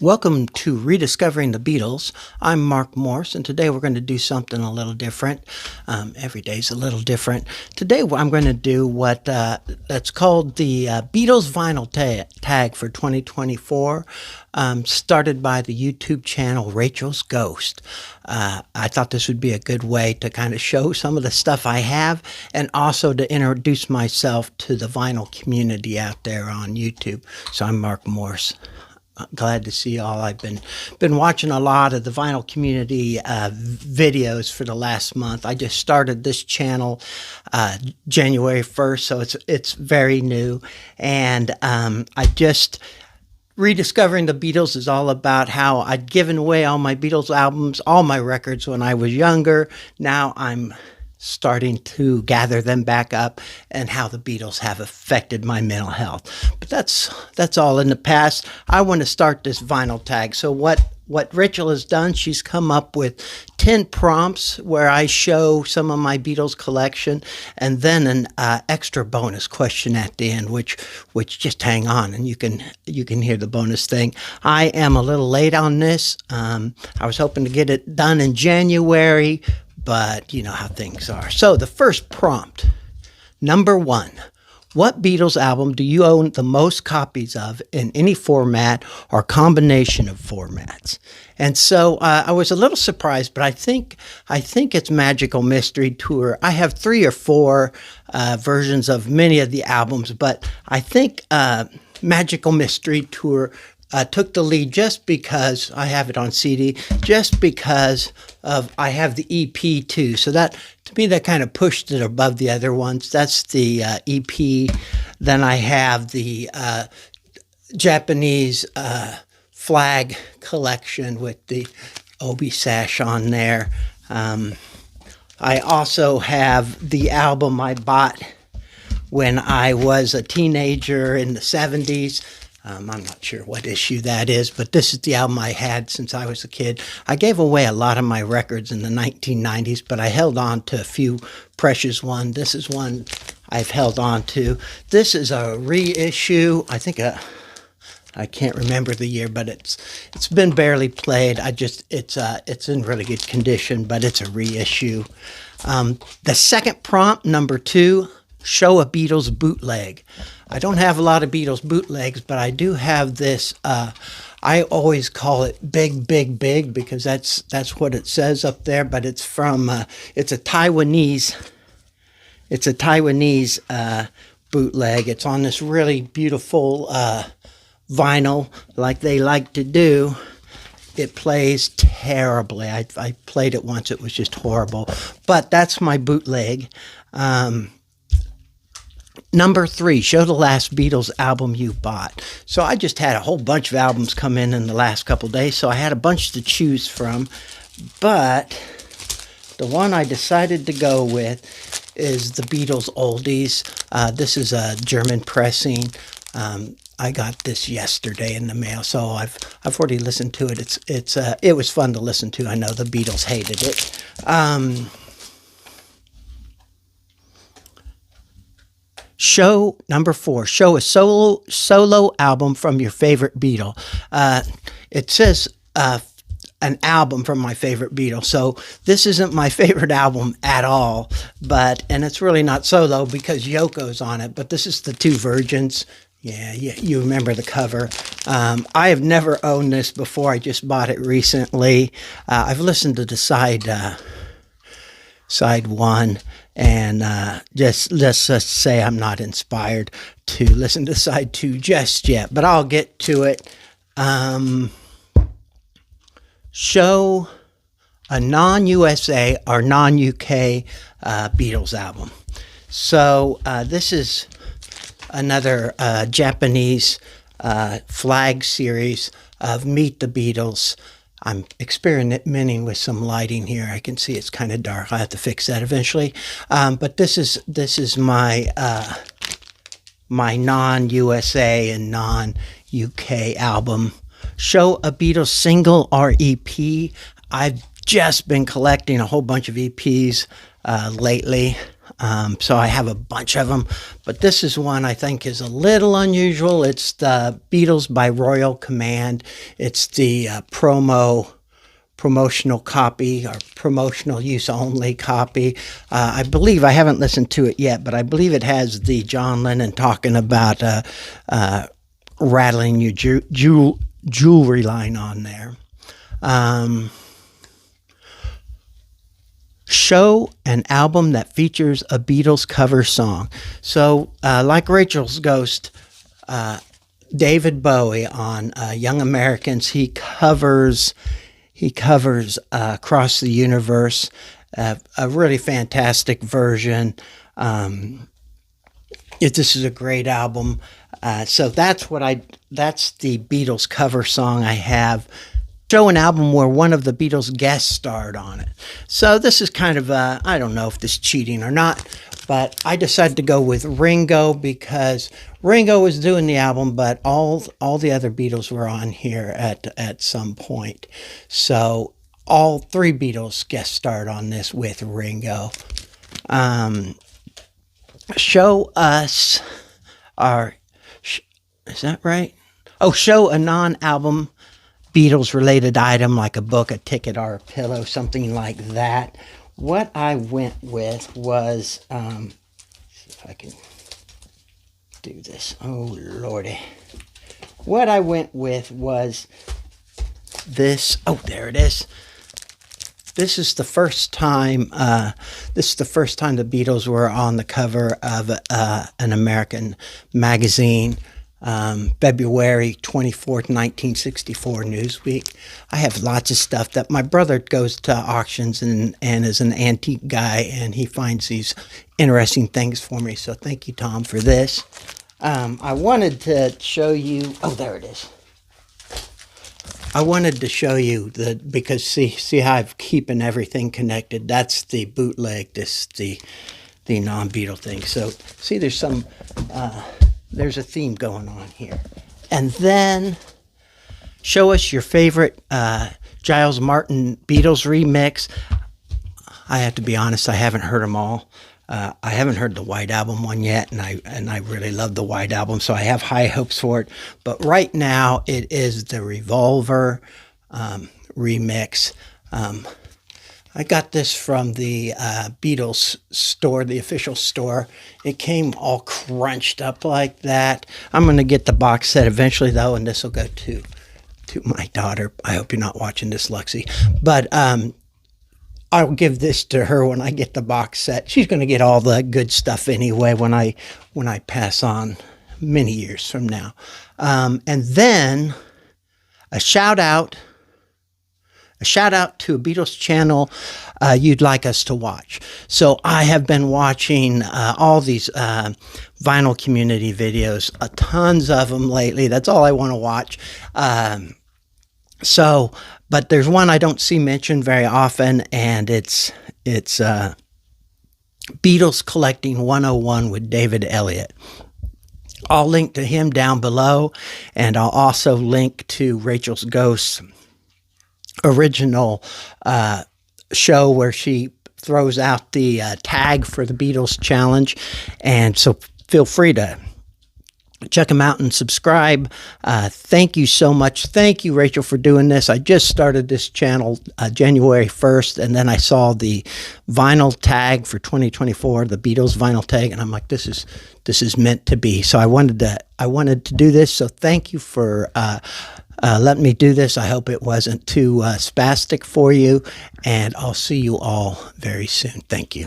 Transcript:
Welcome to Rediscovering the Beatles. I'm Mark Morse, and today we're going to do something a little different. Every day's a little different. Today I'm going to do what that's called the Beatles Vinyl Tag for 2024, started by the YouTube channel Rachel's Ghost. I thought this would be a good way to kind of show some of the stuff I have, and also to introduce myself to the vinyl community out there on YouTube. So I'm Mark Morse. Glad to see y'all. I've been watching a lot of the vinyl community videos for the last month. I just started this channel January 1st, so it's very new. And Rediscovering the Beatles is all about how I'd given away all my Beatles albums, all my records when I was younger. Now I'm starting to gather them back up, and how the Beatles have affected my mental health. But that's all in the past. I want to start this vinyl tag. So what Rachel has done, she's come up with 10 prompts where I show some of my Beatles collection, and then an extra bonus question at the end, which just hang on and you can hear the bonus thing. I am a little late on this. I was hoping to get it done in January, but you know how things are. So the first prompt, number 1. What Beatles album do you own the most copies of in any format or combination of formats? And so I was a little surprised, but I think it's Magical Mystery Tour. I have 3 or 4 versions of many of the albums, but I think Magical Mystery Tour took the lead just because I have it on CD, just because I have the EP too. So that, to me, that kind of pushed it above the other ones. That's the EP. Then I have the Japanese flag collection with the obi sash on there. I also have the album I bought when I was a teenager in the 70s. I'm not sure what issue that is, but this is the album I had since I was a kid. I gave away a lot of my records in the 1990s, but I held on to a few precious ones. This is one I've held on to. This is a reissue. I think I can't remember the year, but it's been barely played. It's in really good condition, but it's a reissue. The second prompt, number 2. Show a Beatles bootleg. I don't have a lot of Beatles bootlegs, but I do have this. I always call it Big, Big, Big because that's what it says up there. But it's from it's a Taiwanese bootleg. It's on this really beautiful vinyl, like they like to do. It plays terribly. I played it once. It was just horrible. But that's my bootleg. Number 3, show the last Beatles album you bought. So I just had a whole bunch of albums come in the last couple days, so I had a bunch to choose from. But the one I decided to go with is the Beatles Oldies. This is a German pressing. I got this yesterday in the mail, so I've already listened to it. It was fun to listen to. I know the Beatles hated it. Show number 4. Show a solo album from your favorite Beatle. It says an album from my favorite Beatle, so this isn't my favorite album at all. And it's really not solo because Yoko's on it. But this is the 2 Virgins. Yeah, you remember the cover. I have never owned this before. I just bought it recently. I've listened to the side 1. And let's just say I'm not inspired to listen to side 2 just yet, but I'll get to it. Show a non-USA or non-UK Beatles album. So this is another Japanese flag series of Meet the Beatles. I'm experimenting with some lighting here. I can see it's kind of dark. I'll have to fix that eventually. But this is my my non-USA and non-UK album. Show a Beatles single or EP. I've just been collecting a whole bunch of EPs. lately. So I have a bunch of them, but this is one I think is a little unusual. It's the Beatles by Royal Command. It's the promotional copy or promotional use only copy. I believe, I haven't listened to it yet, but I believe it has the John Lennon talking about rattling your jewelry line on there. Show an album that features a Beatles cover song. So, like Rachel's Ghost, David Bowie on Young Americans, he covers Across the Universe, a really fantastic version. This is a great album. So that's the Beatles cover song I have. Show an album where one of the Beatles guest starred on it. So this is kind of I don't know if this is cheating or not, but I decided to go with Ringo because Ringo was doing the album, but all the other Beatles were on here at some point. So all three Beatles guest starred on this with Ringo. Show us is that right? Oh, show a non-album Beatles related item like a book, a ticket, or a pillow, something like that. What I went with was, see if I can do this. Oh, Lordy. What I went with was this. Oh, there it is. This is the first time. This is the first time the Beatles were on the cover of an American magazine. February 24th, 1964, Newsweek. I have lots of stuff that my brother goes to auctions and is an antique guy, and he finds these interesting things for me. So thank you, Tom, for this. I wanted to show you. Oh, there it is. I wanted to show you because see how I'm keeping everything connected. That's the bootleg. This the non-Beatle thing. So see, there's some. There's a theme going on here. And then show us your favorite Giles Martin Beatles remix. I have to be honest, I haven't heard them all. I haven't heard the White Album one yet, and I really love the White Album, so I have high hopes for it. But right now, it is the Revolver remix. I got this from the Beatles store, the official store. It came all crunched up like that. I'm going to get the box set eventually, though, and this will go to my daughter. I hope you're not watching this, Lexi. But I'll give this to her when I get the box set. She's going to get all the good stuff anyway when I pass on many years from now. And then a shout out to a Beatles channel you'd like us to watch. So I have been watching all these vinyl community videos, tons of them lately. That's all I want to watch. But there's one I don't see mentioned very often, and it's Beatles Collecting 101 with David Elliott. I'll link to him down below, and I'll also link to Rachel's Ghosts original show where she throws out the tag for the Beatles challenge, and so feel free to check them out and subscribe. Thank you so much. Thank you, Rachel, for doing this. I just started this channel January 1st, and then I saw the vinyl tag for 2024, the Beatles vinyl tag, and I'm like, this is meant to be. So I wanted to do this. So thank you for let me do this. I hope it wasn't too spastic for you, and I'll see you all very soon. Thank you.